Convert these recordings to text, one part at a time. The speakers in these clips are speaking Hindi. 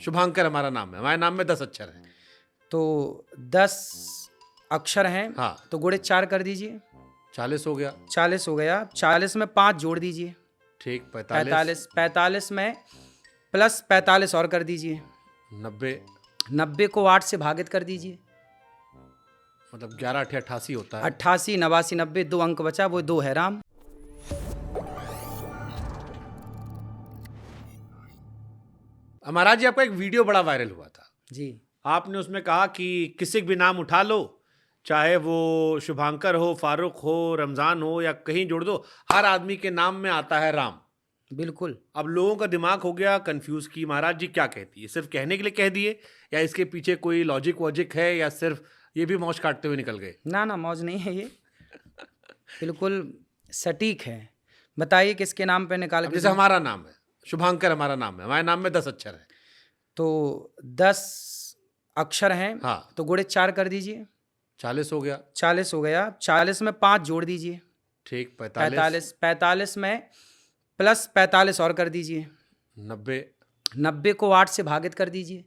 शुभांकर हमारा नाम है, हमारे नाम में 10 अक्षर हैं। तो 10 अक्षर हैं। हाँ। तो गुणे 4 कर दीजिए। 40 हो गया। 40 हो गया। 40 में 5 जोड़ दीजिए। ठीक। 45। 45 में प्लस 45 और कर दीजिए। 90। 90 को 8 से भागित कर दीजिए। मतलब 11 8 88 होता है। 88 89 90 2 अंक बचा, वो 2 है राम। महाराज जी, आपका एक वीडियो बड़ा वायरल हुआ था जी। आपने उसमें कहा कि किसी भी नाम उठा लो, चाहे वो शुभांकर हो, फारूक हो, रमजान हो या कहीं जोड़ दो, हर आदमी के नाम में आता है राम। बिल्कुल। अब लोगों का दिमाग हो गया कंफ्यूज कि महाराज जी क्या कहती है, सिर्फ कहने के लिए कह दिए या इसके पीछे कोई लॉजिक वॉजिक है या सिर्फ ये भी मौज काटते हुए निकल गए? ना ना, मौज नहीं है ये, बिल्कुल सटीक है। बताइए किसके नाम पे निकाल के। जैसे हमारा नाम है शुभांकर, हमारा नाम है, हमारे नाम में 10 अक्षर है। तो 10 अक्षर हैं। हाँ। तो गुणे 4 कर दीजिए। 40 हो गया। 40 हो गया। 40 में 5 जोड़ दीजिए। ठीक। 45। 45 में प्लस 45 और कर दीजिए। 90। 90 को 8 से भागित कर दीजिए।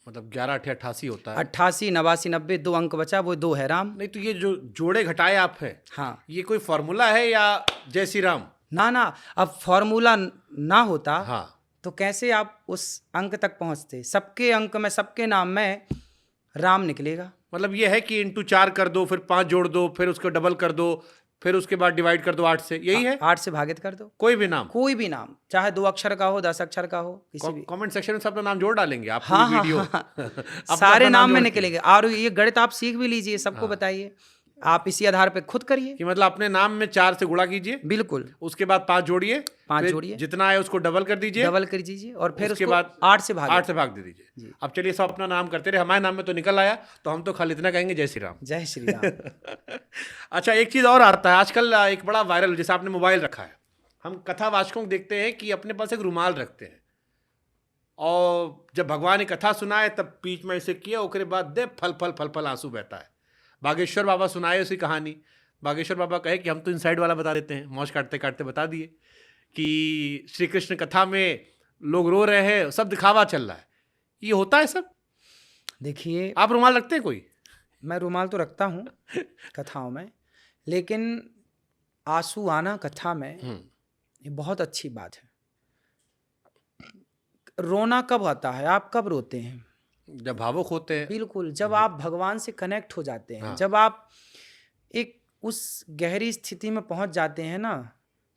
मतलब 11 8 88 होता है। 88 89 90 2 अंक बचा, वो 2 है राम। नहीं तो ये जो जोड़े घटाए आप है, हाँ, ये कोई फॉर्मूला है या जय श्री राम? ना ना, अब फॉर्मूला ना होता हाँ। तो कैसे आप उस अंक तक पहुंचते? सबके अंक में, सबके नाम में राम निकलेगा। मतलब ये है कि इंटू 4 कर दो, फिर 5 जोड़ दो, फिर उसको डबल कर दो, फिर उसके बाद डिवाइड कर दो 8 से, यही है? 8 से भागित कर दो। कोई भी नाम, कोई भी नाम, चाहे 2 अक्षर का हो, 10 अक्षर का हो, किसी भी। कमेंट सेक्शन में सब अपना नाम जोड़ डालेंगे आप। हाँ हाँ वीडियो हाँ, अपना सारे नाम में जोड़ के। निकलेंगे। और ये गणित आप सीख भी लीजिए, सबको बताइए, आप इसी आधार पे खुद करिए। कि मतलब अपने नाम में 4 से गुणा कीजिए, बिल्कुल। उसके बाद 5 जोड़िए, 5 फिर जोड़िए, जितना है उसको डबल कर दीजिए, डबल कर दीजिए, और फिर उसके उसको बाद 8 से भागित। 8 से भाग दे दीजिए। अब चलिए सब अपना नाम करते रहे, हमारे नाम में तो निकल आया, तो हम तो खाली इतना कहेंगे जय श्री राम। जय श्री राम। अच्छा, एक चीज और आता है आजकल, एक बड़ा वायरल, जैसे आपने मोबाइल रखा है, हम कथावाचकों को देखते हैं कि अपने पास एक रुमाल रखते हैं, और जब भगवान ने कथा सुनाए तब बीच में ऐसे किया, उसके बाद दे फल फल फल फल आंसू बहता है। बागेश्वर बाबा सुनाए उसी कहानी। बागेश्वर बाबा कहे कि हम तो इनसाइड वाला बता देते हैं, मौज काटते काटते बता दिए कि श्री कृष्ण कथा में लोग रो रहे हैं, सब दिखावा चल रहा है। ये होता है सब? देखिए, आप रुमाल रखते हैं कोई? मैं रुमाल तो रखता हूँ कथाओं में, लेकिन आंसू आना कथा में ये बहुत अच्छी बात है। रोना कब आता है? आप कब रोते हैं? जब भावुक होते हैं। बिल्कुल, जब आप भगवान से कनेक्ट हो जाते हैं। हाँ। जब आप एक उस गहरी स्थिति में पहुंच जाते हैं ना,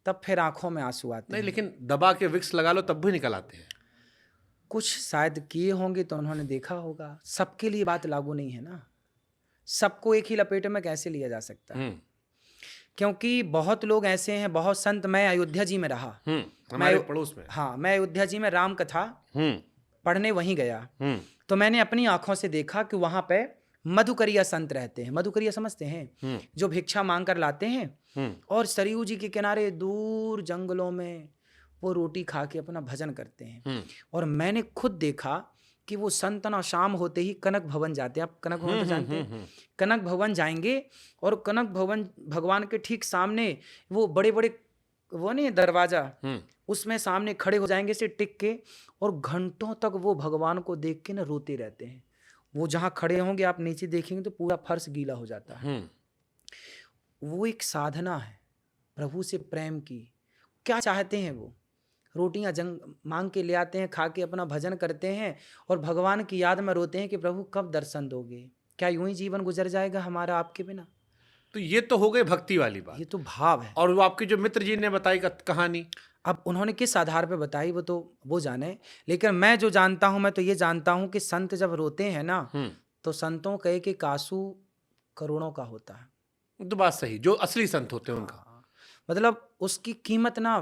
तब फिर आंखों में आंसू आते नहीं, हैं। लेकिन दबा के विक्स लगा लो तब भी निकल आते हैं। कुछ शायद किए होंगे तो उन्होंने देखा होगा। सबके लिए बात लागू नहीं है ना, सबको एक ही लपेटे में कैसे लिया जा सकता है? क्योंकि बहुत लोग ऐसे हैं, बहुत संत। मैं अयोध्या जी में रहा, हमारे पड़ोस में। हाँ, मैं अयोध्या जी में राम कथा पढ़ने वहीं गया, तो मैंने अपनी आंखों से देखा कि वहां पे मधुकरिया संत रहते हैं। मधुकरिया समझते हैं? जो भिक्षा मांग कर लाते हैं और सरयू जी के किनारे दूर जंगलों में वो रोटी खा के अपना भजन करते हैं। और मैंने खुद देखा कि वो संत ना शाम होते ही कनक भवन जाते हैं। आप कनक भवन तो जानते हैं? कनक भवन जाएंगे और कनक भवन भगवान के ठीक सामने वो बड़े बड़े वो नहीं दरवाजा, उसमें सामने खड़े हो जाएंगे से टिक के, और घंटों तक वो भगवान को देख के ना रोते रहते हैं। वो जहाँ खड़े होंगे, आप नीचे देखेंगे तो पूरा फर्श गीला हो जाता है। वो एक साधना है प्रभु से प्रेम की। क्या चाहते हैं वो? रोटियां मांग के ले आते हैं, खा के अपना भजन करते हैं और भगवान की याद में रोते हैं कि प्रभु कब दर्शन दोगे? क्या यूं ही जीवन गुजर जाएगा हमारा आपके बिना? तो ये तो हो गई भक्ति वाली बात, ये तो भाव है। और वो आपके जो मित्र जी ने बताई कहानी, अब उन्होंने किस आधार पे बताई वो तो वो जाने, लेकिन मैं जो जानता हूं, मैं तो ये जानता हूं कि संत जब रोते हैं ना, तो संतों का एक एक आंसू करोड़ों का होता है। तो बात सही, जो असली संत होते हैं उनका मतलब उसकी कीमत ना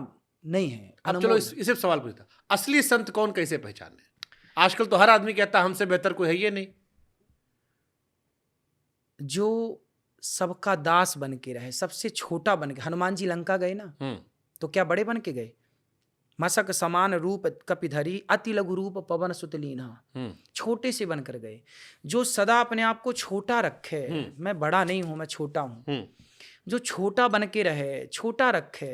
नहीं है। अब चलो इसे सवाल पूछता, असली संत कौन, कैसे पहचाने? आजकल तो हर आदमी कहता है हमसे बेहतर कोई है ये नहीं। जो सबका दास बन के रहे, सबसे छोटा बन के। हनुमान जी लंका गए ना, तो क्या बड़े बन के गए? मसक समान रूप कपिधरी, अति लघु रूप पवन सुत लीन्हा। छोटे से बनकर गए। जो सदा अपने आप को छोटा रखे, मैं बड़ा नहीं हूं, मैं छोटा हूं, जो छोटा बन के रहे, छोटा रखे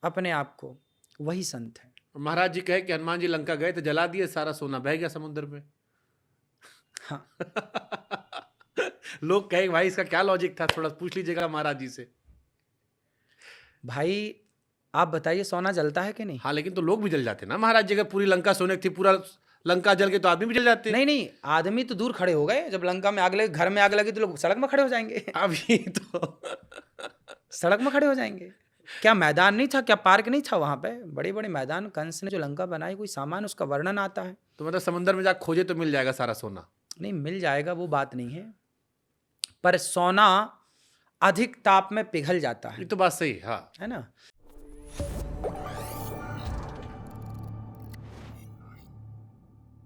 अपने आप को, वही संत है। महाराज जी कहे कि हनुमान जी लंका गए तो जला दिए, सारा सोना बह गया समुद्र में। हाँ। लोग कहे भाई इसका क्या लॉजिक था, थोड़ा पूछ लीजिएगा महाराज जी से। भाई आप बताइए सोना जलता है कि नहीं? हाँ लेकिन तो लोग भी जल जाते ना महाराज जी, अगर पूरी लंका सोने की थी, पूरा लंका जल के तो आदमी भी जल जाते। नहीं नहीं, आदमी तो दूर खड़े हो गए, जब लंका में आग लगी, घर में आग लगी तो लोग सड़क में खड़े हो जाएंगे। अभी तो सड़क में खड़े हो जाएंगे। क्या मैदान नहीं था, क्या पार्क नहीं था वहां पे? बड़े बड़े मैदान, कंस ने जो लंका बनाई, कोई सामान उसका वर्णन आता है। तो मतलब समुद्र में जा खोजे तो मिल जाएगा सारा सोना? नहीं मिल जाएगा, वो बात नहीं है, पर सोना अधिक ताप में पिघल जाता ये है तो बात सही है, हाँ। ना।